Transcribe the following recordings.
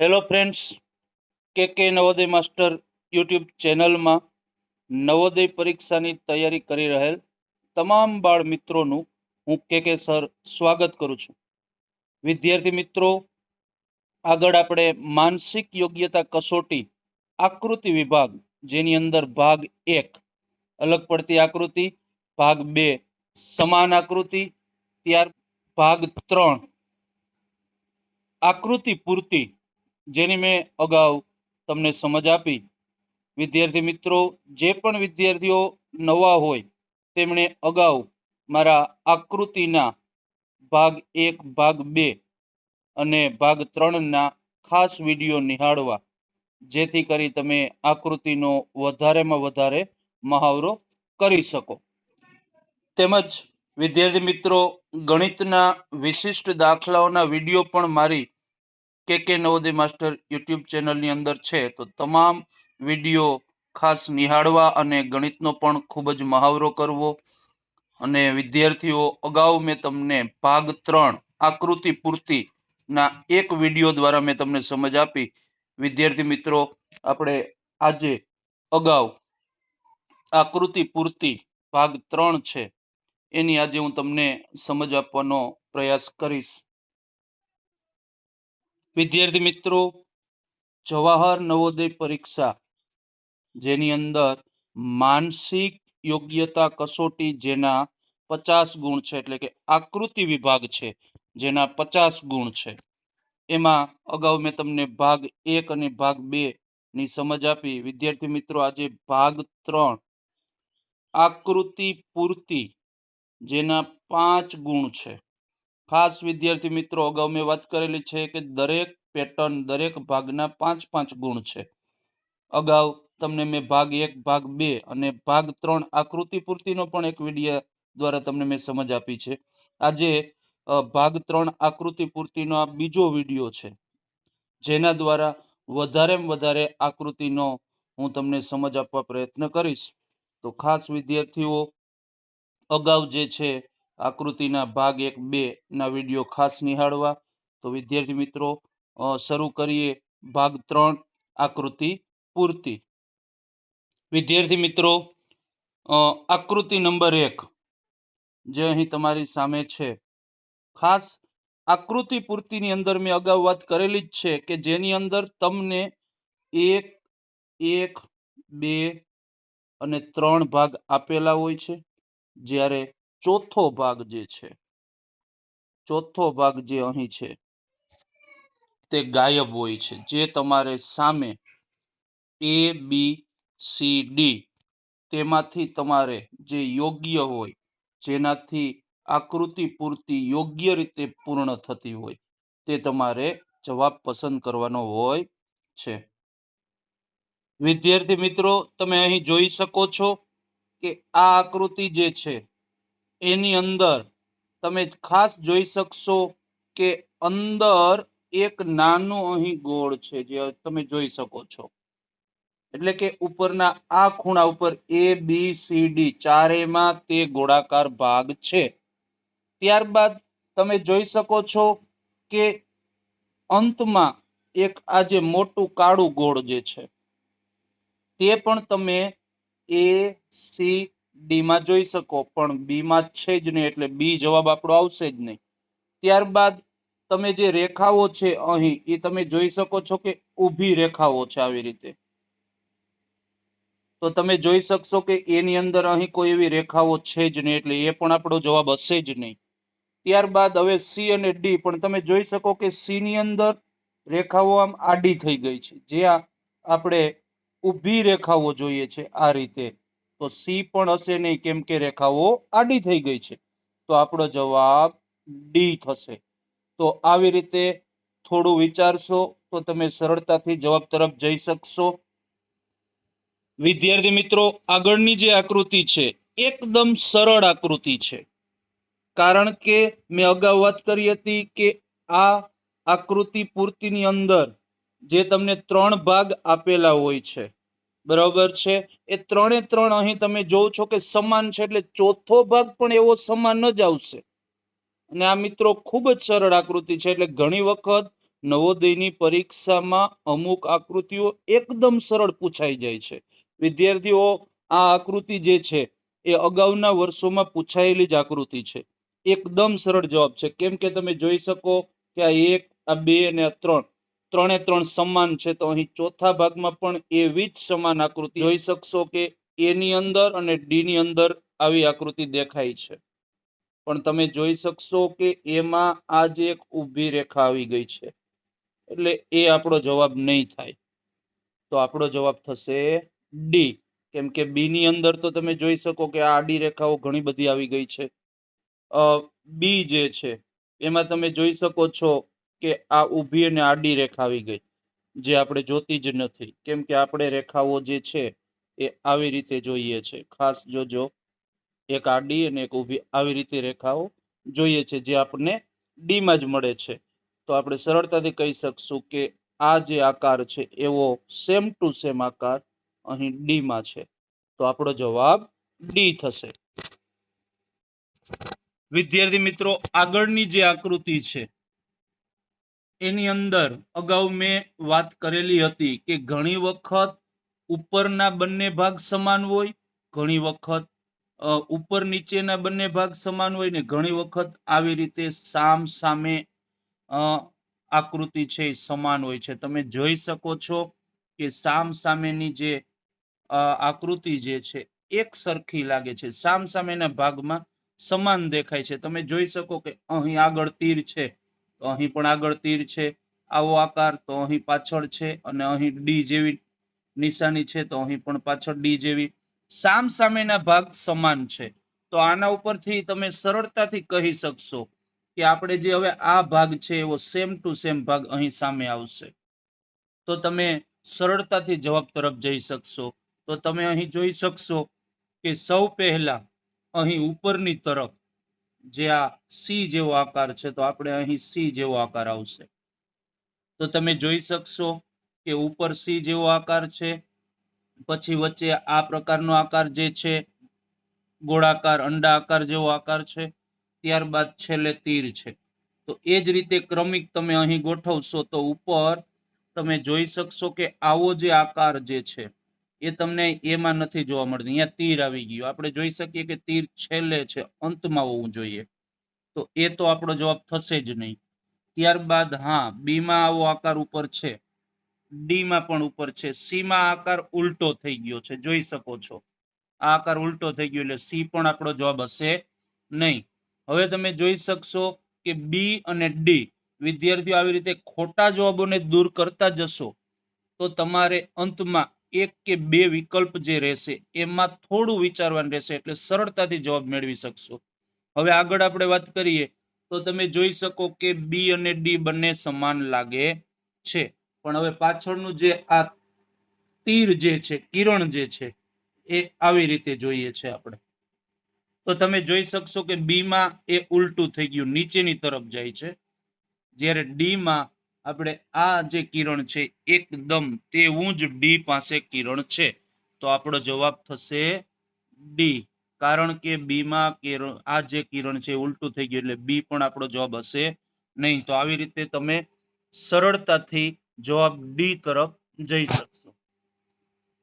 Hello friends, કે Navodaya master YouTube ચેનલમાં નવોદય પરીક્ષાની તૈયારી કરી રહેલ તમામ બાળ મિત્રોનું હું કે સર સ્વાગત કરું છું. વિદ્યાર્થી મિત્રો, આગળ આપણે માનસિક યોગ્યતા કસોટી આકૃતિ વિભાગ, જેની અંદર ભાગ 1 અલગ પડતી આકૃતિ, ભાગ 2 સમાન આકૃતિ, ત્યાર ભાગ 3 આકૃતિ પૂર્તિ, જેની મેં અગાઉ તમને સમજ આપી. વિદ્યાર્થી મિત્રો, જે પણ વિદ્યાર્થીઓ નવા હોય તેમણે અગાઉ મારા આકૃતિના ભાગ 1, ભાગ 2 અને ભાગ 3ના ખાસ વિડીયો નિહાળવા, જેથી કરી તમે આકૃતિનો વધારેમાં વધારે મહાવરો કરી શકો. તેમજ વિદ્યાર્થી મિત્રો, ગણિતના વિશિષ્ટ દાખલાઓના વિડીયો પણ મારી કે નવોદય માસ્ટર યુટ્યુબ ચેનલની અંદર છે, તો તમામ વિડીયો ખાસ નિહાળવા અને ગણિતનો પણ ખૂબ જ મહાવરો કરવો. અને વિદ્યાર્થીઓ, અગાઉ મેં તમને ભાગ 3 આકૃતિ પૂર્તિના એક વિડીયો દ્વારા મેં તમને સમજ આપી. વિદ્યાર્થી મિત્રો, આપણે આજે અગાઉ આકૃતિ પૂર્તિ ભાગ 3 છે, એની આજે હું તમને સમજ આપવાનો પ્રયાસ કરીશ. વિદ્યાર્થી મિત્રો, જવાહર નવોદય પરીક્ષા, જેની અંદર માનસિક યોગ્યતા કસોટી જેના 50 ગુણ છે, એટલે કે આકૃતિ વિભાગ છે જેના 50 ગુણ છે, એમાં અગાઉ મેં તમને ભાગ 1 અને ભાગ 2 ની સમજ આપી. વિદ્યાર્થી મિત્રો, આજે ભાગ 3 આકૃતિ પૂર્તિ, જેના 5 ગુણ છે. ખાસ વિદ્યાર્થી મિત્રો, અગાઉ મેં વાત કરેલી છે કે દરેક પેટર્ન, દરેક ભાગના 5-5 ગુણ છે. અગાઉ તમને મેં ભાગ 1, ભાગ 2 અને ભાગ 3 આકૃતિ પૂર્તિનો પણ એક વિડીયો દ્વારા તમને મેં સમજ આપી છે. આજે ભાગ 3 આકૃતિ પૂર્તિનો આ બીજો વિડીયો છે, જેના દ્વારા વધારેમાં વધારે આકૃતિનો હું તમને સમજ આપવા પ્રયત્ન કરીશ. તો ખાસ વિદ્યાર્થીઓ, અગાઉ જે છે આકૃતિના ભાગ 1, 2 ના વિડીયો ખાસ નિહાળવા. તો વિદ્યાર્થી મિત્રો, શરૂ કરીએ ભાગ 3 આકૃતિ પૂર્તિ. વિદ્યાર્થી મિત્રો, આકૃતિ નંબર 1 જે અહીં તમારી સામે છે, ખાસ આકૃતિ પૂર્તિની અંદર મેં અગાઉ વાત કરેલી જ છે કે જેની અંદર તમને 1, 1, 2 અને 3 ભાગ આપેલા હોય છે, જ્યારે ચોથો ભાગ જે છે, ચોથો ભાગ જે અહીં છે તે ગાયબ હોય છે. જે તમારે સામે ABCD તેમાંથી તમારે જે યોગ્ય હોય, જેનાથી આકૃતિ પૂર્તિ યોગ્ય રીતે પૂર્ણ થતી હોય, તે તમારે જવાબ પસંદ કરવાનો હોય છે. વિદ્યાર્થી મિત્રો, તમે અહીં જોઈ શકો છો કે આ આકૃતિ જે છે એની અંદર તમે ખાસ જોઈ શકશો કે અંદર એક નાનું અહીં ગોળ છે, જે તમે જોઈ શકો છો. એટલે કે ઉપરના આ ખૂણા ઉપર ABCD ચારેયમાં તે ગોળાકાર ભાગ છે. ત્યારબાદ તમે જોઈ શકો છો કે અંતમાં એક આ જે મોટું કાળું ગોળ જે છે, તે પણ તમે ACD માં જોઈ શકો, પણ B માં છે જ નહીં, એટલે B જવાબ આપણો આવશે જ નહીં. ત્યારબાદ તમે જે રેખાઓ છે અહીં, એ તમે જોઈ શકો છો કે ઊભી રેખાઓ છે આવી રીતે. તો તમે જોઈ શકશો કે એની અંદર અહીં કોઈ એવી રેખાઓ છે જ નહીં, એટલે એ પણ આપણો જવાબ હશે જ નહીં. ત્યારબાદ હવે C અને D પણ તમે જોઈ શકો કે C ની અંદર રેખાઓ આમ આડી થઈ ગઈ છે, જ્યાં આપણે ઊભી રેખાઓ જોઈએ છે આ રીતે. તો C પણ હશે નહીં, કેમ કે રેખાઓ આડી થઈ ગઈ છે. તો આપણો જવાબ D થશે. તો આવી રીતે થોડું વિચારશો તો તમે સરળતાથી જવાબ તરફ જઈ શકશો. વિદ્યાર્થી મિત્રો, આગળની જે આકૃતિ છે એકદમ સરળ આકૃતિ છે, કારણ કે મેં અગાઉ વાત કરી હતી કે આ આકૃતિ પૂર્તિની અંદર જે તમને 3 ભાગ આપેલા હોય છે, બરાબર છે, એ 3 અહીં તમે જોવો છો કે સમાન છે, એટલે ચોથો ભાગ પણ એવો સમાન જ આવશે. અને આ મિત્રો ખૂબ જ સરળ આકૃતિ છે, એટલે ઘણી વખત નવોદયની પરીક્ષામાં અમુક આકૃતિઓ એકદમ સરળ પૂછાઈ જાય છે. વિદ્યાર્થીઓ, આ આકૃતિ જે છે એ અગાઉના વર્ષોમાં પૂછાયેલી જ આકૃતિ છે. એકદમ સરળ જવાબ છે. કેમ કે તમે જોઈ શકો કે આ 1, આ 2 અને આ 3 ત્રણે ત્રણ સમાન છે. તો અહીં ચોથા ભાગમાં પણ એવી જ સમાન આકૃતિ જોઈ શકશો કે એ ની અંદર અને ડી ની અંદર આવી આકૃતિ દેખાય છે. પણ તમે જોઈ શકશો કે એમાં આ જે એક ઊભી રેખા આવી ગઈ છે, એટલે એ આપણો જવાબ નહીં થાય. તો આપણો જવાબ થશે ડી. કેમ કે બી ની અંદર તો તમે જોઈ શકો કે આ આડી રેખાઓ ઘણી બધી આવી ગઈ છે. બી જે છે એમાં તમે જોઈ શકો છો કે આ ઊભી અને આડી રેખા આવી ગઈ, જે આપણે જોતી જ નથી. કેમ કે આપણે રેખાઓ જે છે એ આવી રીતે જોઈએ છે. ખાસ જોજો, એક આડી અને એક ઊભી આવી રીતે રેખાઓ જોઈએ છે, જે આપણને ડી માં જ મળે છે. તો આપણે સરળતાથી કહી શકશું કે આ જે આકાર છે એવો સેમ ટુ સેમ આકાર અહીં ડી માં છે. તો આપણો જવાબ ડી થશે. વિદ્યાર્થી મિત્રો, આગળની જે આકૃતિ છે એની અંદર અગાઉ મેં વાત કરેલી હતી કે ઘણી વખત ઉપરના બંને ભાગ સમાન હોય, ઘણી વખત ઉપર નીચેના બંને ભાગ સમાન હોય ને ઘણી વખત આવી રીતે સામ સામે આકૃતિ છે એ સમાન હોય છે. તમે જોઈ શકો છો કે સામ સામેની જે આકૃતિ જે છે એક સરખી લાગે છે. સામ સામેના ભાગમાં સમાન દેખાય છે. તમે જોઈ શકો કે અહીં આગળ તીર છે, તો અહીં પણ આગળ તીર છે. આવો આકાર તો અહીં પાછળ છે, અને અહીં ડી જેવી નિશાની છે, તો અહીં પણ પાછળ ડી જેવી. સામ સામેના ભાગ સમાન છે. તો આના ઉપરથી તમે સરળતાથી કહી શકશો કે આપણે જે હવે આ ભાગ છે એવો સેમ ટુ સેમ ભાગ અહીં સામે આવશે. તો તમે સરળતાથી જવાબ તરફ જઈ શકશો. તો તમે અહીં જોઈ શકશો કે સૌ પહેલા અહીં ઉપરની તરફ જે આ સી જેવો આકાર છે, તો આપણે અહીં સી જેવો આકાર આવશે. તો તમે જોઈ શકશો કે ઉપર સી જેવો આકાર છે, પછી વચ્ચે આ પ્રકારનો આકાર જે છે ગોળાકાર અંડા આકાર જેવો આકાર છે, ત્યારબાદ છેલ્લે તીર છે. તો એ જ રીતે ક્રમિક તમે અહીં ગોઠવશો તો ઉપર તમે જોઈ શકશો કે આવો જે આકાર જે છે એ તમને એમાં નથી જોવા મળતી. અહીંયા તીર આવી ગયું. આપણે જોઈ શકીએ કે તીર છેલ્લે છે, અંતમાં હોવું જોઈએ. તો એ તો આપણો જવાબ થશે જ નહીં. ત્યારબાદ હા, બી માં આવો આકાર ઉપર છે, ડી માં પણ ઉપર છે, સી માં આકાર ઉલટો થઈ ગયો છે, જોઈ શકો છો. આ આકાર ઉલટો થઈ ગયો એટલે સી પણ આપણો જવાબ હશે નહીં. હવે તમે જોઈ શકશો કે બી અને ડી, વિદ્યાર્થીઓ આવી રીતે ખોટા જવાબોને દૂર કરતા જશો તો તમારે અંતમાં એક કે બે વિકલ્પ જે રહેશે એમાં થોડું વિચારવાનું રહેશે, એટલે સરળતાથી જવાબ મેળવી શકશો. હવે આગળ આપણે વાત કરીએ તો તમે જોઈ શકો કે બી અને ડી બંને સમાન લાગે છે. પણ હવે પાછળનું જે આ તીર જે છે, કિરણ જે છે, એ આવી રીતે જોઈએ છે આપણે. તો તમે જોઈ શકશો કે બી માં એ ઉલટું થઈ ગયું, નીચેની તરફ જાય છે. જ્યારે ડી માં આપણે આ જે કિરણ છે એકદમ તેવું જ ડી પાસે કિરણ છે. તો આપણો જવાબ થશે ડી. કારણ કે બી માં આ જે કિરણ છે ઉલટું થઈ ગયું, એટલે બી પણ આપણો જવાબ હશે નહીં. તો આવી રીતે તમે સરળતાથી જવાબ ડી તરફ જઈ શકશો.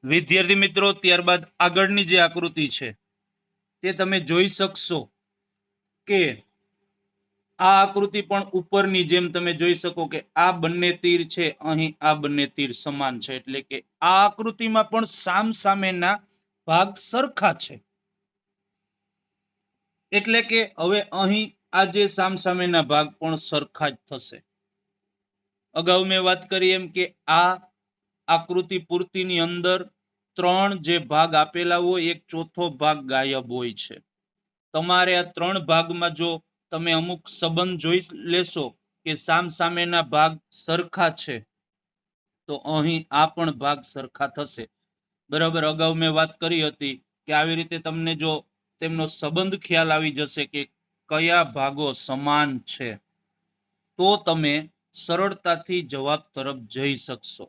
વિદ્યાર્થી મિત્રો, ત્યારબાદ આગળની જે આકૃતિ છે તે તમે જોઈ શકશો કે આ આકૃતિ પણ ઉપરની જેમ તમે જોઈ શકો કે આ બંને તીર છે, અહીં આ બંને તીર સમાન છે. એટલે કે આ આકૃતિમાં પણ સામ સામેના ભાગ સરખા છે. એટલે કે હવે અહીં આ જે સામ સામેના ભાગ પણ સરખા જ થશે. અગાઉ મેં વાત કરી એમ કે આ આકૃતિ પૂર્તિની અંદર ત્રણ જે ભાગ આપેલા હોય, એક ચોથો ભાગ ગાયબ હોય છે. તમારે આ ત્રણ ભાગમાં જો તમે અમુક સંબંધ જોઈ લેશો કે સામ સામેના ભાગ સરખા છે, તો અહીં આ પણ ભાગ સરખા થશે. બરાબર. અગાઉ મેં વાત કરી હતી કે આવી રીતે તમને જો તેમનો સંબંધ ખ્યાલ આવી જશે કે કયા ભાગો સમાન છે, તો તમે સરળતાથી જવાબ તરફ જઈ શકશો.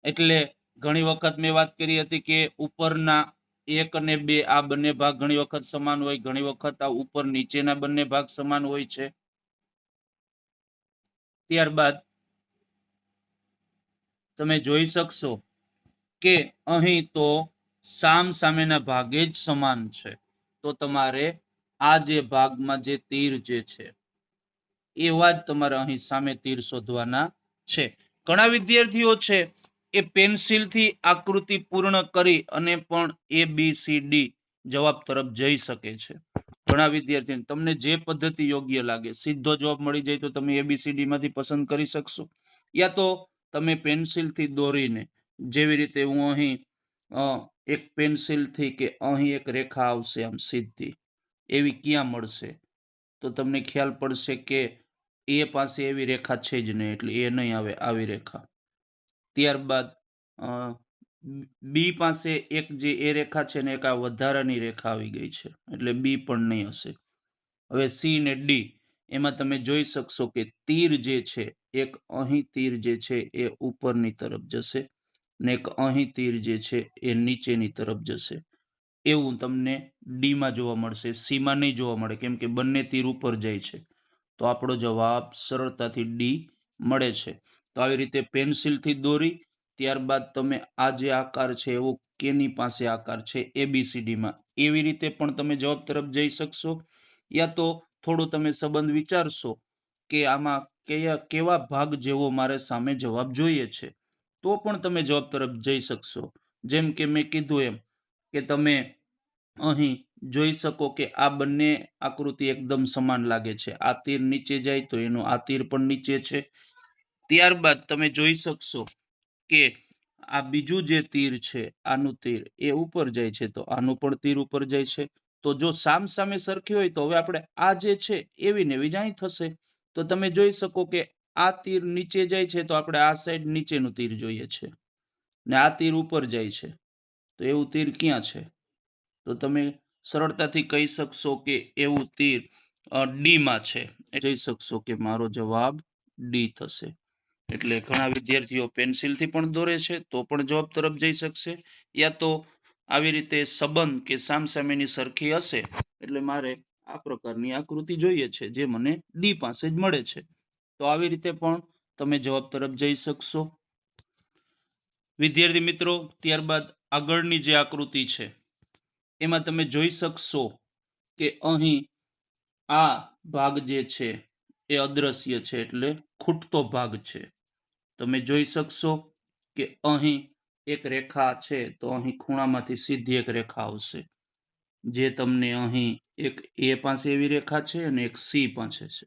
એટલે ઘણી વખત મેં વાત કરી હતી કે ઉપરના 1 અને 2 આ બંને ભાગ ઘણી વખત સમાન હોય, ઘણી વખત આ ઉપર નીચેના બંને ભાગ સમાન હોય છે. ત્યારબાદ તમે જોઈ શકશો કે અહીં તો સામ સામેના ભાગે જ સમાન છે. તો તમારે આ જે ભાગમાં જે તીર જે છે એવા જ તમારે અહીં સામે તીર શોધવાના છે. ઘણા વિદ્યાર્થીઓ છે એ પેન્સિલથી આકૃતિ પૂર્ણ કરી અને પણ ABCD જવાબ તરફ જઈ શકે છે. ઘણા વિદ્યાર્થીઓ તમને જે પદ્ધતિ યોગ્ય લાગે, સીધો જવાબ મળી જાય તો તમે ABCD માંથી પસંદ કરી શકશો, યા તો તમે પેન્સિલથી દોરીને, જેવી રીતે હું અહીં એક પેન્સિલથી કે અહીં એક રેખા આવશે આમ સીધી, એવી ક્યાં મળશે? તો તમને ખ્યાલ પડશે કે એ પાસે એવી રેખા છે જ નહીં, એટલે એ નહીં આવે આવી રેખા. ત્યારબાદ બી પાસે એક જે એ રેખા છે ને એક આ વધારાની રેખા આવી ગઈ છે, એટલે બી પણ નહીં હશે. હવે સી ને ડી, એમાં તમે જોઈ શકશો કે તીર જે છે એક અહીં તીર જે છે એ ઉપરની તરફ જશે ને એક અહીં તીર જે છે એ નીચેની તરફ જશે. એવું તમને ડી માં જોવા મળશે, સી માં નહીં જોવા મળે, કેમ કે બંને તીર ઉપર જાય છે. તો આપણો જવાબ સરળતાથી ડી મળે છે. તો આવી રીતે પેન્સિલથી દોરી, ત્યારબાદ તમે આ જે આકાર છે એવો કેની પાસે આકાર છે ABCD માં, એવી રીતે પણ તમે જવાબ તરફ જઈ શકશો. યા તો થોડું તમે સંબંધ વિચારશો કે આમાં કેવા ભાગ જેવો મારે સામે જવાબ જોઈએ છે, તો પણ તમે જવાબ તરફ જઈ શકશો. જેમ કે મેં કીધું એમ કે તમે અહીં જોઈ શકો કે આ બંને આકૃતિ એકદમ સમાન લાગે છે. આ તીર નીચે જાય તો એનું આ તીર પણ નીચે છે. ત્યારબાદ તમે જોઈ શકશો કે આ બીજું જે તીર છે, આનું તીર એ ઉપર જાય છે, તો આનું પણ તીર ઉપર જાય છે. તો જો સામ સામે સરખી હોય તો હવે આપણે આ જે છે એવી ને એવી જ અહીં થશે. તો તમે જોઈ શકો કે આ તીર નીચે જાય છે તો આપણે આ સાઈડ નીચેનું તીર જોઈએ છે, ને આ તીર ઉપર જાય છે, તો એવું તીર ક્યાં છે? તો તમે સરળતાથી કહી શકશો કે એવું તીર ડી માં છે. જોઈ શકશો કે મારો જવાબ ડી થશે. એટલે ઘણા વિદ્યાર્થીઓ પેન્સિલથી પણ દોરે છે તો પણ જવાબ તરફ જઈ શકશે, યા તો આવી રીતે સંબંધ કે સામસામેની સરખી હશે એટલે મારે આ પ્રકારની આકૃતિ જોઈએ છે જે મને ડી પાસે જ મળે છે. તો આવી રીતે પણ તમે જવાબ તરફ જઈ શકશો. વિદ્યાર્થી મિત્રો, ત્યારબાદ આગળની જે આકૃતિ છે એમાં તમે જોઈ શકશો કે અહીં આ ભાગ જે છે એ અદ્રશ્ય છે, એટલે ખૂટતો ભાગ છે. તમે જોઈ શકશો કે અહીં એક રેખા છે, તો અહીં ખૂણામાંથી સીધી એક રેખા આવશે, જે તમને અહીં એક એ પાસે એવી રેખા છે અને એક સી પાસે છે.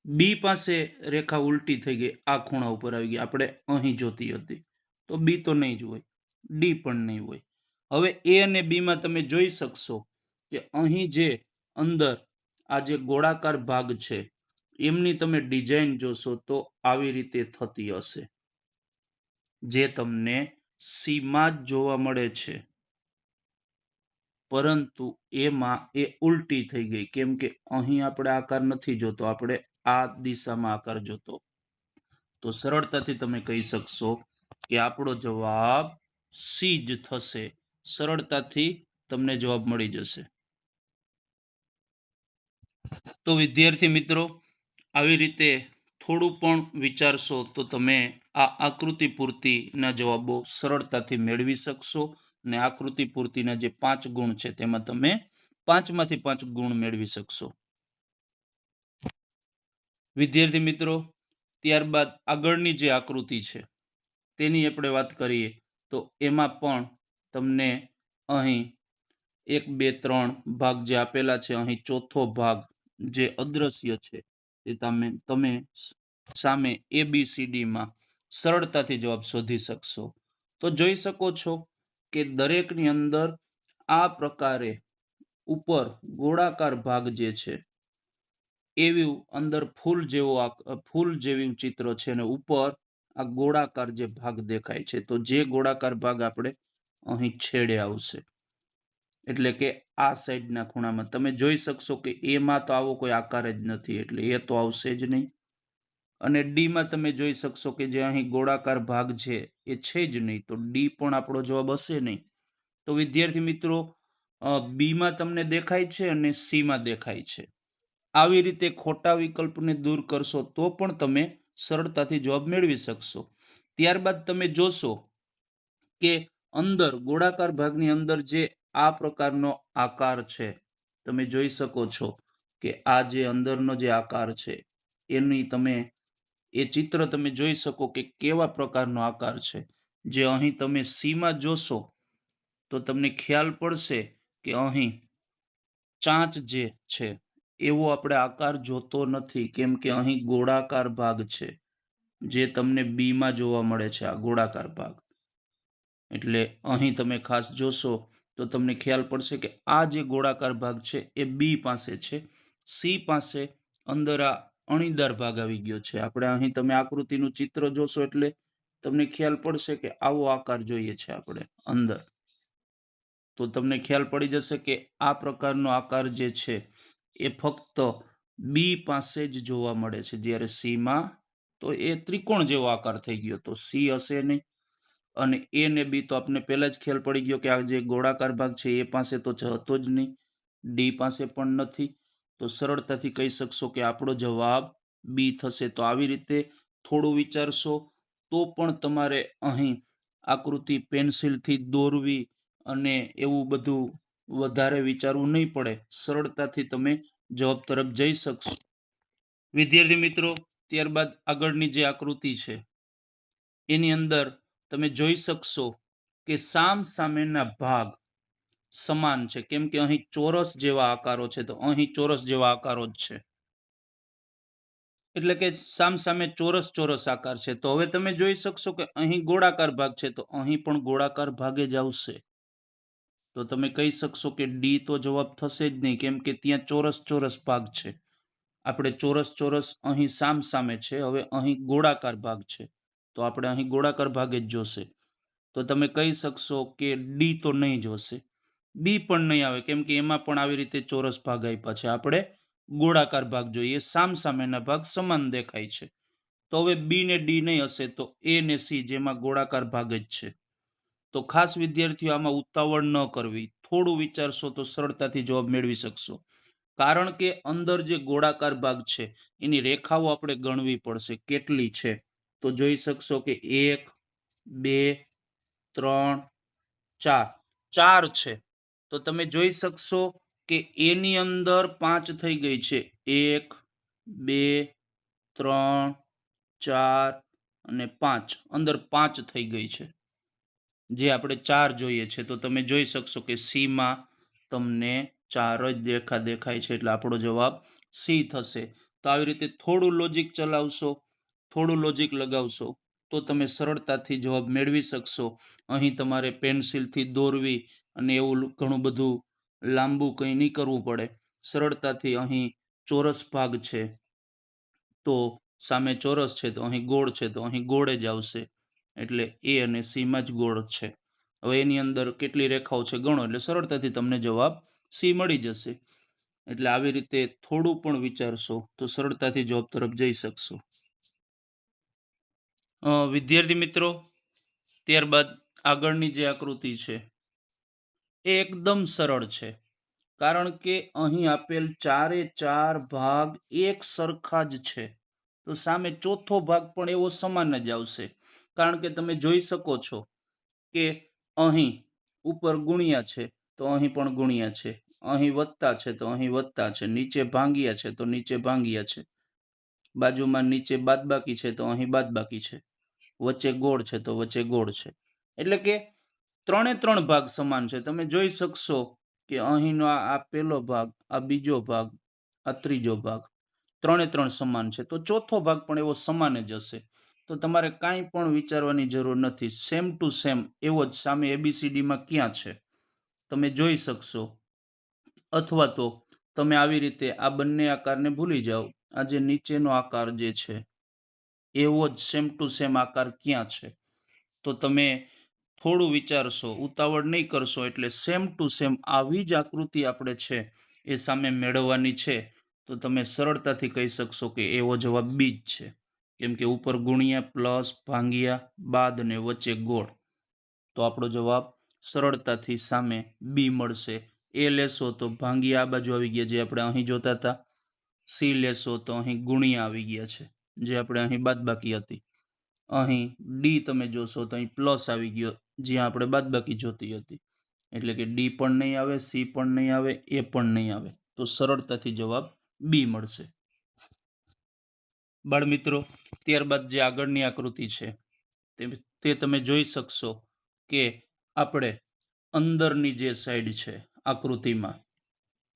બી પાસે રેખા ઉલટી થઈ ગઈ, આ ખૂણા ઉપર આવી ગઈ, આપણે અહીં જોતી હતી, તો બી તો નહીં જ હોય, ડી પણ નહીં હોય. હવે એ અને બી માં તમે જોઈ શકશો કે અહીં જે અંદર આ જે ગોળાકાર ભાગ છે એમની તમે ડિઝાઇન જોશો તો આવી રીતે થતી હશે, જે તમને સી માં જ જોવા મળે છે, પરંતુ એમાં એ ઉલટી થઈ ગઈ, કેમ કે અહીં આપણે આકાર નથી જોતો, આપણે આ દિશામાં આકાર જોતો. તો સરળતાથી તમે કહી શકશો કે આપણો જવાબ સી જ થશે. સરળતાથી તમને જવાબ મળી જશે. તો વિદ્યાર્થી મિત્રો, આવી રીતે થોડું પણ વિચારશો તો તમે આ આકૃતિ પૂર્તિના જવાબો સરળતાથી મેળવી શકશો, ને આકૃતિ પૂર્તિના જે 5 ગુણ છે તેમાં તમે 5 માંથી 5 ગુણ મેળવી શકશો. વિદ્યાર્થી મિત્રો, ત્યારબાદ આગળની જે આકૃતિ છે તેની આપણે વાત કરીએ તો એમાં પણ તમને અહીં 1 2 3 ભાગ જે આપેલા છે, અહીં ચોથો ભાગ જે અદ્રશ્ય છે તે તમે સામે ABCD માં સરળતાથી જવાબ શોધી શકશો. તો જોઈ શકો છો કે દરેકની અંદર આ પ્રકારે ઉપર ગોળાકાર ભાગ જે છે એવી અંદર ફૂલ જેવું ચિત્ર છે, અને ઉપર આ ગોળાકાર જે ભાગ દેખાય છે, તો જે ગોળાકાર ભાગ આપણે અહીં છેડે આવશે, એટલે કે આ સાઈડના ખૂણામાં તમે જોઈ શકશો કે એમાં તો આવો કોઈ આકાર જ નથી, એટલે એ તો આવશે જ નહીં. અને ડી માં તમે જોઈ શકશો કે જે અહીં ગોળાકાર ભાગ છે એ છે જ નહીં, તો ડી પણ આપણો જવાબ હશે નહીં. તો વિદ્યાર્થી મિત્રો, બી માં તમને દેખાય છે અને સી માં દેખાય છે. આવી રીતે ખોટા વિકલ્પને દૂર કરશો તો પણ તમે સરળતાથી જવાબ મેળવી શકશો. ત્યારબાદ તમે જોશો કે અંદર ગોળાકાર ભાગની અંદર જે આ પ્રકારનો આકાર છે, તમે જોઈ શકો છો કે આ જે અંદરનો જે આકાર છે એની તમે એ ચિત્ર તમે જોઈ શકો કે કેવા પ્રકારનો આકાર છે. જે અહીં તમે સીમાં જોશો તો તમને ખ્યાલ પડશે કે અહીં ચાંચ જે છે એવો આપણે આકાર જોતો નથી, કેમ કે અહીં ગોળાકાર ભાગ છે જે તમને બી માં જોવા મળે છે, આ ગોળાકાર ભાગ. એટલે અહીં તમે ખાસ જોશો તો તમને ખ્યાલ પડશે કે આ જે ગોળાકાર ભાગ છે એ બી પાસે છે. સી પાસે અંદર આ અણીદાર ભાગ આવી ગયો છે. આપણે અહીં તમે આકૃતિનું ચિત્ર જોશો એટલે તમને ખ્યાલ પડશે કે આવો આકાર જોઈએ છે આપણે અંદર. તો તમને ખ્યાલ પડી જશે કે આ પ્રકારનો આકાર જે છે એ ફક્ત બી પાસે જ જોવા મળે છે, જ્યારે સી માં તો એ ત્રિકોણ જેવો આકાર થઈ ગયો, તો સી હશે નહીં. અને એ ને બી તો આપને પહેલા જ ખ્યાલ પડી ગયો કે આ જે ગોળાકાર ભાગ છે એ પાસે તો હતો જ નહીં, ડી પાસે પણ નથી. તો સરળતાથી કહી શકશો કે આપણો જવાબ બી થશે. તો આવી રીતે થોડું વિચારશો તો પણ તમારે અહીં આકૃતિ પેન્સિલથી દોરવી અને એવું બધું વધારે વિચારવું નહીં પડે. સરળતાથી તમે જવાબ તરફ જઈ શકશો. વિદ્યાર્થી મિત્રો, ત્યારબાદ આગળની જે આકૃતિ છે એની અંદર તમે જોઈ શકશો કે સામ સામેના ભાગ સમાન છે, કેમ કે અહીં ચોરસ જેવા આકારો છે, તો અહીં ચોરસ જેવા આકારો જ છે. એટલે કે સામ સામે ચોરસ ચોરસ આકાર છે. તો હવે તમે જોઈ શકશો કે અહીં ગોળાકાર ભાગ છે, તો અહીં પણ ગોળાકાર ભાગે જ આવશે. તો તમે કહી શકશો કે ડી તો જવાબ થશે જ નહીં, કેમ કે ત્યાં ચોરસ ચોરસ ભાગ છે. આપણે ચોરસ ચોરસ અહીં સામ સામે છે, હવે અહીં ગોળાકાર ભાગ છે, તો આપણે અહીં ગોળાકાર ભાગ જ જોશે. તો તમે કહી શકશો કે ડી તો નહીં જોશે, બી પણ નહીં આવે, કેમ કે એમાં પણ આવી રીતે ચોરસ ભાગ આપ્યા છે. આપણે ગોળાકાર ભાગ જોઈએ, સામ સામેના ભાગ સમાન દેખાય છે. તો હવે બી ને ડી નહીં હશે, તો એ ને સી જેમાં ગોળાકાર ભાગ જ છે. તો ખાસ વિદ્યાર્થીઓ આમાં ઉતાવળ ન કરવી, થોડું વિચારશો તો સરળતાથી જવાબ મેળવી શકશો. કારણ કે અંદર જે ગોળાકાર ભાગ છે એની રેખાઓ આપણે ગણવી પડશે કેટલી છે. તો જોઈ શકશો કે 1 2 3 4 4 છે. તો તમે જોઈ શકશો કે એની અંદર 5 થઈ ગઈ છે. 1 2 3 4 અને 5, અંદર 5 થઈ ગઈ છે, જે આપણે 4 જોઈએ છે. તો તમે જોઈ શકશો કે સી માં તમને 4 જ દેખાય છે, એટલે આપણો જવાબ સી થશે. તો આવી રીતે થોડું લોજિક ચલાવશો, થોડું લોજિક લગાવશો તો તમે સરળતાથી જવાબ મેળવી શકશો. અહીં તમારે પેન્સિલથી દોરવી અને એવું ઘણું બધું લાંબુ કંઈ નહીં કરવું પડે. સરળતાથી અહીં ચોરસ ભાગ છે તો સામે ચોરસ છે, તો અહીં ગોળ છે, તો અહીં ગોળ જ આવશે. એટલે એ અને સી માં જ ગોળ છે. હવે એની અંદર કેટલી રેખાઓ છે ગણો, એટલે સરળતાથી તમને જવાબ સી મળી જશે. એટલે આવી રીતે થોડું પણ વિચારશો તો સરળતાથી જવાબ તરફ જઈ શકશો. વિદ્યાર્થી મિત્રો, ત્યારબાદ આગળની જે આકૃતિ છે એ એકદમ સરળ છે, કારણ કે અહીં આપેલ 4 ભાગ એક સરખા જ છે. તો સામે ચોથો ભાગ પણ એવો સમાન જ આવશે, કારણ કે તમે જોઈ શકો છો કે અહીં ઉપર ગુણ્યા છે તો અહીં પણ ગુણ્યા છે, અહીં વત્તા છે તો અહીં વત્તા છે, નીચે ભાંગ્યા છે તો નીચે ભાંગ્યા છે, બાજુમાં નીચે બાદબાકી છે તો અહીં બાદબાકી છે, વચ્ચે ગોળ છે તો વચ્ચે ગોળ છે. એટલે કે 3 ભાગ સમાન છે. તમે જોઈ શકશો કે અહીંનો આ પહેલો ભાગ, આ બીજો ભાગ, આ ત્રીજો ભાગ, 3 સમાન છે. તો ચોથો ભાગ પણ એવો સમાન જ હશે. તો તમારે કાંઈ પણ વિચારવાની જરૂર નથી, સેમ ટુ સેમ એવો જ સામે ABCD માં ક્યાં છે તમે જોઈ શકશો. અથવા તો તમે આવી રીતે આ બંને આકારને ભૂલી જાઓ, આ જે નીચેનો આકાર જે છે એવો જ સેમ ટુ સેમ આકાર ક્યાં છે. તો તમે થોડું વિચારશો, ઉતાવળ નહીં કરશો, એટલે સેમ ટુ સેમ આવી જ આકૃતિ આપણે છે એ સામે મેળવવાની છે. તો તમે સરળતાથી કહી શકશો કે એવો જવાબ બી જ છે, કેમ કે ઉપર ગુણ્યા, પ્લસ, ભાંગ્યા, બાદ અને વચ્ચે ગોળ. તો આપણો જવાબ સરળતાથી સામે બી મળશે. એ લેશો તો ભાંગ્યા આ બાજુ આવી ગયા, જે આપણે અહીં જોતા હતા. સી લેશો તો અહીં ગુણ્યા આવી ગયા છે, જે આપણે અહીં બાદબાકી હતી. અહીં ડી તમે જોશો તો અહીં પ્લસ આવી ગયો, જ્યાં આપણે બાદબાકી જોતી હતી. એટલે કે ડી પણ નહીં આવે, સી પણ નહીં આવે, એ પણ નહીં આવે. તો સરળતાથી જવાબ બી મળશે. બાળ મિત્રો, ત્યારબાદ જે આગળની આકૃતિ છે તે તમે જોઈ શકશો કે આપણે અંદરની જે સાઈડ છે આકૃતિમાં,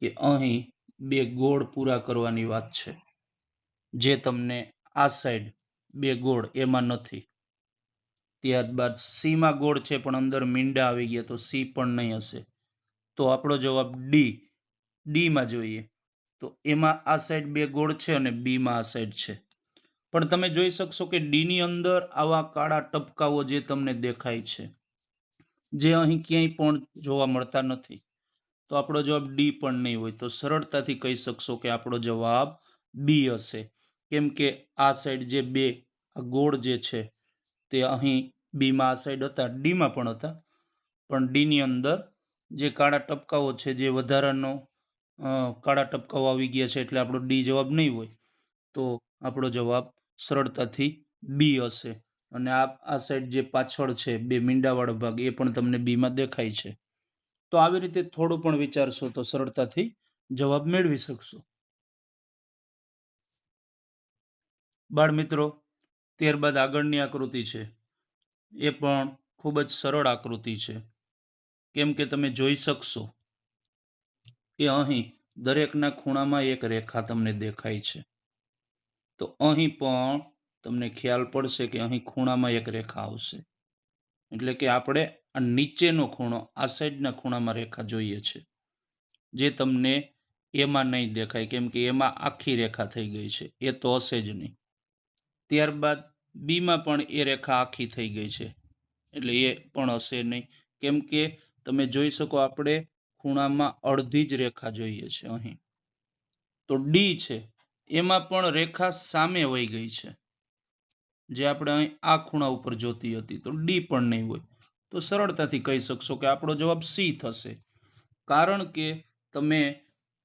કે અહીં બે ગોળ પૂરા કરવાની વાત છે. જે તમને આ સાઈડ બે ગોળ એમાં નથી. ત્યારબાદ સીમાં ગોળ છે પણ અંદર મીંડા આવી ગયા, તો સી પણ નહીં હશે. તો આપણો જવાબ ડીમાં જોઈએ. તો એમાં આ સાઈડ બે ગોળ છે અને બીમાં આ સાઈડ છે. પણ તમે જોઈ શકશો કે ડીની અંદર આવા કાળા ટપકાઓ જે તમને દેખાય છે, જે અહીં ક્યાંય પણ જોવા મળતા નથી. તો આપણો જવાબ ડી પણ નહીં હોય. તો સરળતાથી કહી શકશો કે આપણો જવાબ બી હશે. કેમ કે આ સાઈડ જે બે ગોળ જે છે તે અહીં બીમાં આ સાઈડ હતા, ડીમાં પણ હતા, પણ ડીની અંદર જે કાળા ટપકાઓ છે, જે વધારાનો કાળા ટપકાઓ આવી ગયા છે, એટલે આપણો ડી જવાબ નહીં હોય. તો આપણો જવાબ સરળતાથી બી હશે. અને આ સાઈડ જે પાછળ છે બે મીંડાવાળો ભાગ, એ પણ તમને બીમાં દેખાય છે. તો આવી રીતે થોડું પણ વિચારશો તો સરળતાથી જવાબ મેળવી શકશો. બાળ મિત્રો, ત્યારબાદ આગળની આકૃતિ છે એ પણ ખૂબ જ સરળ આકૃતિ છે. કેમ કે તમે જોઈ શકશો કે અહીં દરેકના ખૂણામાં એક રેખા તમને દેખાય છે. તો અહીં પણ તમને ખ્યાલ પડશે કે અહીં ખૂણામાં એક રેખા આવશે. એટલે કે આપણે આ નીચેનો ખૂણો, આ સાઈડના ખૂણામાં રેખા જોઈએ છે, જે તમને એમાં નહીં દેખાય. કેમ કે એમાં આખી રેખા થઈ ગઈ છે, એ તો હશે જ નહીં. ત્યારબાદ બીમાં પણ એ રેખા આખી થઈ ગઈ છે, એટલે એ પણ હશે નહીં. કેમ કે તમે જોઈ શકો આપણે ખૂણામાં અડધી જ રેખા જોઈએ છે અહીં. તો ડી છે એમાં પણ રેખા સામે વહી ગઈ છે, જે આપણે અહીં આ ખૂણા ઉપર જોતી હતી. તો ડી પણ નહીં હોય. તો સરળતાથી કહી શકશો કે આપણો જવાબ સી થશે. કારણ કે તમે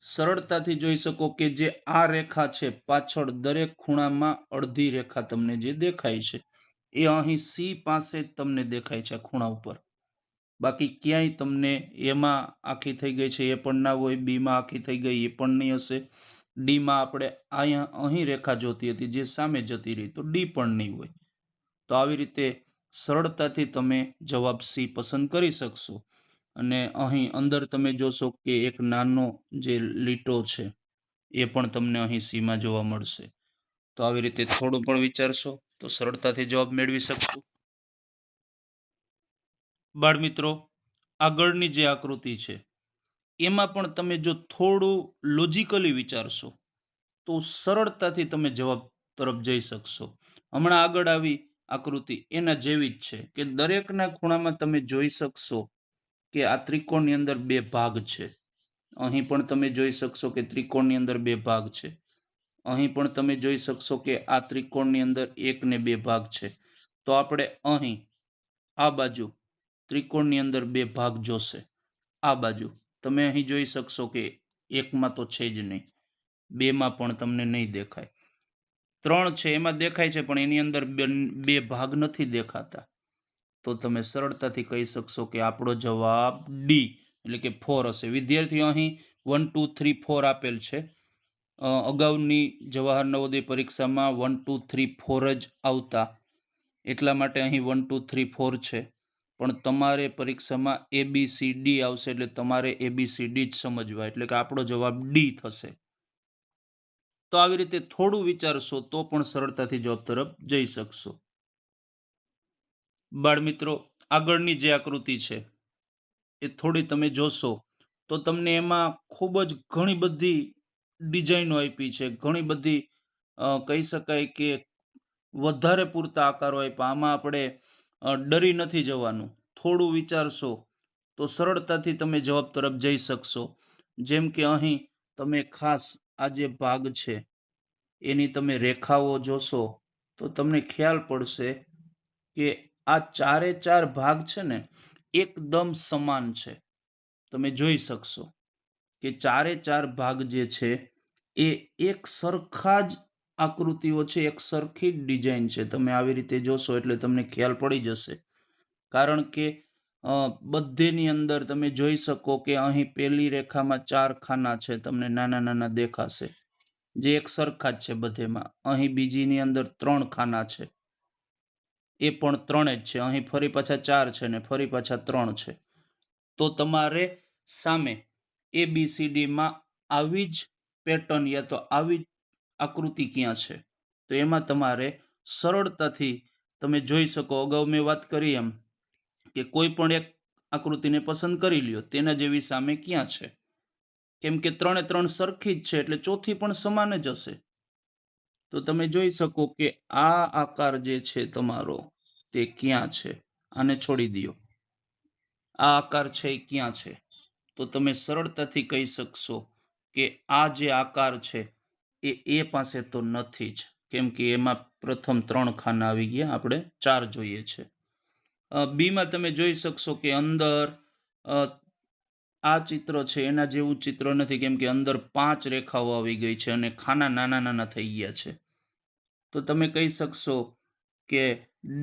સરળતાથી જોઈ શકો કે જે આ રેખા છે પાછળ દરેક ખૂણામાં અડધી રેખા તમને જે દેખાય છે, એ અહીં સી પાસે જ તમને દેખાય છે ખૂણા ઉપર. બાકી ક્યાંય તમને એમાં આખી થઈ ગઈ છે એ પણ ના હોય, બીમાં આખી થઈ ગઈ એ પણ નહીં હશે, ડીમાં આપણે અહીં રેખા જોતી હતી જે સામે જતી રહી, તો ડી પણ નહીં હોય. તો આવી રીતે સરળતાથી તમે જવાબ સી પસંદ કરી શકશો. અને અહીં અંદર તમે જોશો કે એક નાનો જે લીટો છે એ પણ તમને અહીં સીમાં જોવા મળશે. તો આવી રીતે થોડું પણ વિચારશો તો સરળતાથી જવાબ મેળવી શકશો. બાળ મિત્રો, આગળની જે આકૃતિ છે એમાં પણ તમે જો થોડું લોજિકલી વિચારશો તો સરળતાથી તમે જવાબ તરફ જઈ શકશો. હમણાં આગળ આવી આકૃતિ એના જેવી જ છે કે દરેકના ખૂણામાં તમે જોઈ શકશો કે આ ત્રિકોણની અંદર બે ભાગ છે. અહીં પણ તમે જોઈ શકશો કે ત્રિકોણની અંદર બે ભાગ છે. અહીં પણ તમે જોઈ શકશો કે આ ત્રિકોણની અંદર એક ને બે ભાગ છે. તો આપણે અહીં આ બાજુ ત્રિકોણની અંદર બે ભાગ જોશે. આ બાજુ તમે અહીં જોઈ શકશો કે એકમાં તો છે જ નહીં, બેમાં પણ તમને નહીં દેખાય. 3 છે એમાં દેખાય છે પણ એની અંદર બે ભાગ નથી દેખાતા. તો તમે સરળતાથી કહી શકશો કે આપણો જવાબ ડી એટલે કે 4 હશે. વિદ્યાર્થીઓ, અહીં 1 2 3 4 આપેલ છે. અગાઉની જવાહર નવોદય પરીક્ષામાં 1 2 3 4 જ આવતા, એટલા માટે અહીં 1 2 3 4 છે. પણ તમારે પરીક્ષામાં ABCD આવશે, એટલે તમારે ABCD જ સમજવા, એટલે કે આપણો જવાબ ડી થશે. તો આવી રીતે થોડું વિચારશો તો પણ સરળતાથી જવાબ તરફ જઈ શકશો. બાળ મિત્રો, આગળની જે આકૃતિ છે એ થોડી તમે જોશો તો તમને એમાં ખૂબ જ ઘણી બધી ડિઝાઇનો આપી છે, ઘણી બધી કહી શકાય કે વધારે પૂરતા આકારો આપ્યા. આમાં આપણે ડરી નથી જવાનું. થોડું વિચારશો તો સરળતાથી તમે જવાબ તરફ જઈ શકશો. જેમ કે અહીં તમે ખાસ આ જે ભાગ છે એની તમે રેખાઓ જોશો તો તમને ખ્યાલ પડશે કે આ ચારે ચાર ભાગ છે ને એકદમ સમાન છે. તમે જોઈ શકશો કે ચારે ચાર ભાગ જે છે એ એક સરખા જ આકૃતિઓ છે એક સરખી જ ડિઝાઇન છે. તમે આવી રીતે જોશો એટલે તમને ખ્યાલ પડી જશે. કારણ કે બધેની અંદર તમે જોઈ શકો કે અહીં પહેલી રેખામાં 4 ખાના છે, તમને નાના નાના દેખાશે, જે એક સરખા જ છે બધેમાં. અહીં બીજીની અંદર 3 ખાના છે, એ પણ 3 જ છે. અહીં ફરી પાછા 4 છે ને ફરી પાછા 3 છે. તો તમારે સામે ABCD માં આવી જ પેટર્ન યા તો આવી જ આકૃતિ ક્યાં છે, તો એમાં તમારે સરળતાથી તમે જોઈ શકો. અગાઉ મેં વાત કરી એમ કે કોઈ પણ એક આકૃતિને પસંદ કરી લ્યો, તેના જેવી સામે ક્યાં છે, કેમ કે 3 સરખી જ છે એટલે ચોથી પણ સમાન જ હશે. તો તમે જોઈ શકો કે આ આકાર જે છે તમારો તે ક્યાં છે. આને છોડી દો, આ આકાર છે એ ક્યાં છે, તો તમે સરળતાથી કહી શકશો કે આ જે આકાર છે એ પાસે તો નથી જ, કેમ કે એમાં પ્રથમ 3 ખાના આવી ગયા, આપણે 4 જોઈએ છે. બીમાં તમે જોઈ શકશો કે અંદર આ ચિત્ર છે એના જેવું ચિત્ર નથી, કેમ કે અંદર 5 રેખાઓ આવી ગઈ છે અને ખાના નાના નાના થઈ ગયા છે. તો તમે કહી શકશો કે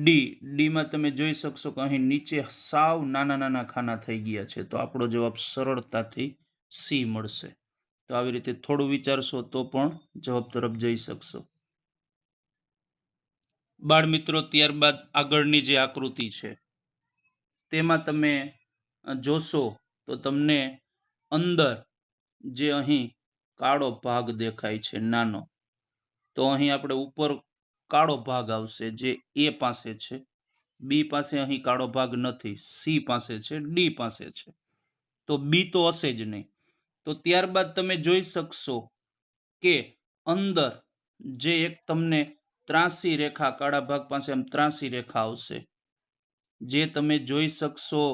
ડીમાં તમે જોઈ શકશો કે અહીં નીચે સાવ નાના નાના ખાના થઈ ગયા છે. તો આપણો જવાબ સરળતાથી સી મળશે. તો આવી રીતે થોડું વિચારશો તો પણ જવાબ તરફ જઈ શકશો. બાળ મિત્રો, ત્યારબાદ આગળની જે આકૃતિ છે તેમાં તમે જોશો તો તમને અંદર જે અહીં કાળો ભાગ દેખાય છે નાનો, તો અહીં આપણે ઉપર કાળો ભાગ આવશે જે એ પાસે છે. બી પાસે અહીં કાળો ભાગ નથી, સી પાસે છે, ડી પાસે છે. તો બી તો હશે જ નહીં. તો ત્યારબાદ તમે જોઈ શકશો કે અંદર જે એક તમને ત્રાસી રેખા, કાળા ભાગ પાસે આમ ત્રાસી રેખા આવશે, જે તમે જોઈ શકશો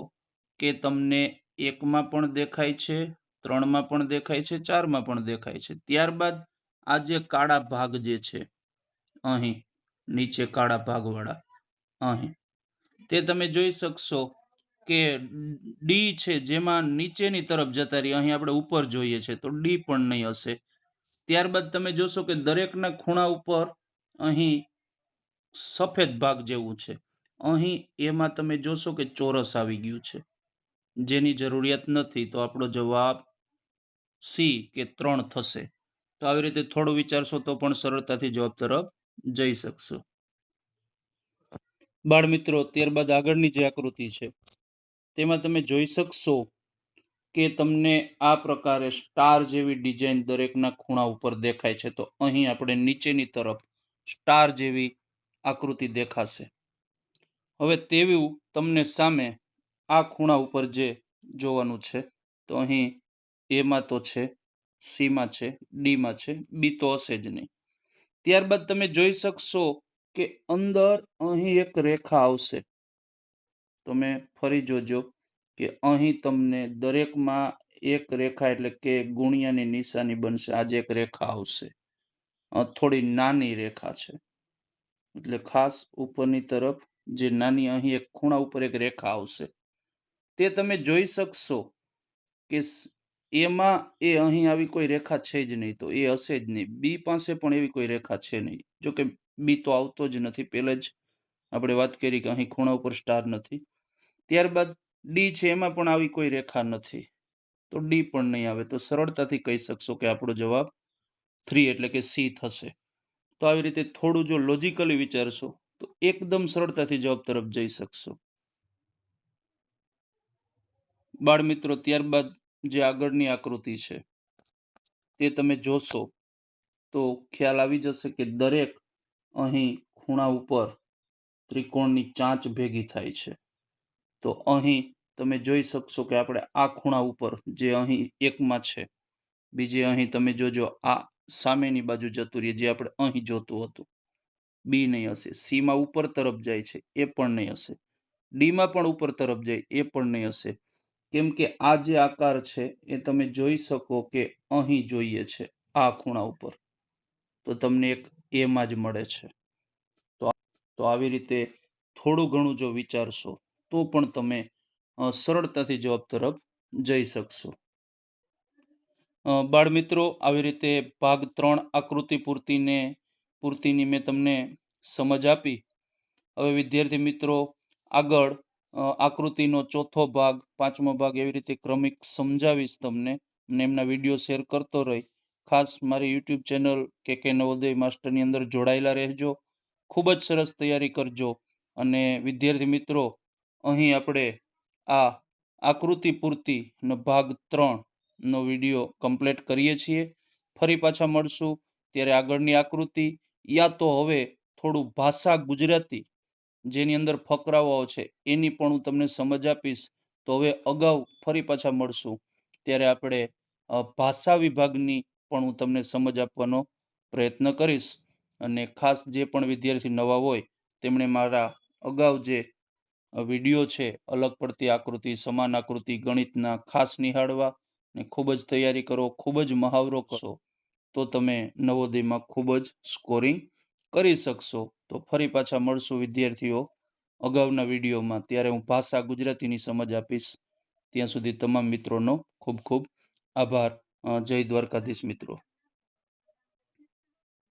કે તમને 1માં પણ દેખાય છે, 3માં પણ દેખાય છે, 4માં પણ દેખાય છે. ત્યારબાદ આ જે કાળા ભાગ જે છે અહીં નીચે કાળા ભાગવાળા અહીં, તે તમે જોઈ શકશો કે ડી છે જેમાં નીચેની તરફ જતા રહી, અહીં આપણે ઉપર જોઈએ છે તો ડી પણ નહીં હશે. ત્યારબાદ તમે જોશો કે દરેકના ખૂણા ઉપર અહીં સફેદ ભાગ જેવું છે, અહીં એમાં તમે જોશો કે ચોરસ આવી ગયું છે, જેની જરૂરિયાત નથી. તો આપણો જવાબ સી કે 3 થશે. તો આવી રીતે થોડું વિચારશો તો પણ સરળતાથી જવાબ તરફ જઈ શકશો. બાળ મિત્રો, ત્યારબાદ આગળની જે આકૃતિ છે તેમાં તમે જોઈ શકશો કે તમને આ પ્રકારે સ્ટાર જેવી ડિઝાઇન દરેકના ખૂણા ઉપર દેખાય છે. તો અહીં આપણે નીચેની તરફ સ્ટાર જેવી આકૃતિ દેખાશે. હવે તેવું તમને સામે આ ખૂણા ઉપર જે જોવાનું છે, તો અહીં એમાં તો છે, સીમાં છે, ડીમાં છે, બી તો હશે જ નહીં. ત્યારબાદ તમે જોઈ શકશો કે અંદર અહીં એક રેખા આવશે. તમે ફરી જોજો કે અહીં તમને દરેકમાં એક રેખા એટલે કે ગુણ્યાની નિશાની બનશે. આજે એક રેખા આવશે, થોડી નાની રેખા છે, એટલે ખાસ ઉપરની તરફ જે નાની અહીં એક ખૂણા ઉપર એક રેખા આવશે, તે તમે જોઈ શકશો કે એમાં એ અહીં આવી કોઈ રેખા છે જ નહીં, તો એ હશે જ નહીં. બી પાસે પણ એવી કોઈ રેખા છે નહીં, જો કે બી તો આવતો જ નથી. પહેલા જ આપણે વાત કરી કે અહીં ખૂણા ઉપર સ્ટાર નથી. ત્યારબાદ ડી છે, એમાં પણ આવી કોઈ રેખા નથી, તો ડી પણ નહીં આવે. તો સરળતાથી કહી શકશો કે આપણો જવાબ 3 એટલે કે સી થશે. તો આવી રીતે થોડું જો લોજિકલી વિચારશો તો એકદમ સરળતાથી જવાબ તરફ જઈ શકશો. બાળ મિત્રો, ત્યારબાદ જે આગળની આકૃતિ છે તે તમે જોશો તો ખ્યાલ આવી જશે કે દરેક અહીં ખૂણા ઉપર ત્રિકોણની ચાંચ ભેગી થાય છે. તો અહીં તમે જોઈ શકશો કે આપણે આ ખૂણા ઉપર જે અહીં એકમાં છે, બીજે અહીં તમે જોજો આ સામેની બાજુ જતું રહીએ, જે આપણે અહીં જોતું હતું. બી નહીં હશે. સીમાં ઉપર તરફ જાય છે, એ પણ નહીં હશે. ડીમાં પણ ઉપર તરફ જાય, એ પણ નહીં હશે. કેમ કે આ જે આકાર છે એ તમે જોઈ શકો કે અહીં જોઈએ છે આ ખૂણા ઉપર, તો તમને એક એમાં જ મળે છે. તો આવી રીતે થોડું ઘણું જો વિચારશો તો પણ તમે સરળતાથી જવાબ તરફ જઈ શકશો. બાળ મિત્રો, આવી રીતે ભાગ 3 આકૃતિ પૂર્તિની મેં તમને સમજ આપી. હવે વિદ્યાર્થી મિત્રો આગળ આકૃતિનો ચોથો ભાગ, પાંચમો ભાગ એવી રીતે ક્રમિક સમજાવીશ તમને, અને એમના વિડીયો શેર કરતો રહી. ખાસ મારી યુટ્યુબ ચેનલ કે નવોદય માસ્ટરની અંદર જોડાયેલા રહેજો. ખૂબ જ સરસ તૈયારી કરજો. અને વિદ્યાર્થી મિત્રો અહીં આપણે આ આકૃતિ પૂર્તિનો ભાગ 3નો વિડીયો કમ્પ્લીટ કરીએ છીએ. ફરી પાછા મળશું ત્યારે આગળની આકૃતિ, યા તો હવે થોડું ભાષા ગુજરાતી જેની અંદર ફકરાઓ છે એની પણ હું તમને સમજ આપીશ. તો હવે અગાઉ ફરી પાછા મળશું ત્યારે આપણે ભાષા વિભાગની પણ હું તમને સમજ આપવાનો પ્રયત્ન કરીશ. અને ખાસ જે પણ વિદ્યાર્થી નવા હોય તેમણે મારા અગાઉ જે વિડીયો છે અલગ પડતી આકૃતિ, સમાન આકૃતિ, ગણિતના ખાસ નિહાળવા ને ખૂબ જ તૈયારી કરો, ખૂબ જ મહાવરો કરશો તો તમે નવોદયમાં ખૂબ જ સ્કોરિંગ કરી શકશો. તો ફરી પાછા મળશું વિદ્યાર્થીઓ અગાઉના વિડીયોમાં, ત્યારે હું ભાષા ગુજરાતીની સમજ આપીશ. ત્યાં સુધી તમામ મિત્રોનો ખૂબ ખૂબ આભાર. જય દ્વારકાધીશ મિત્રો.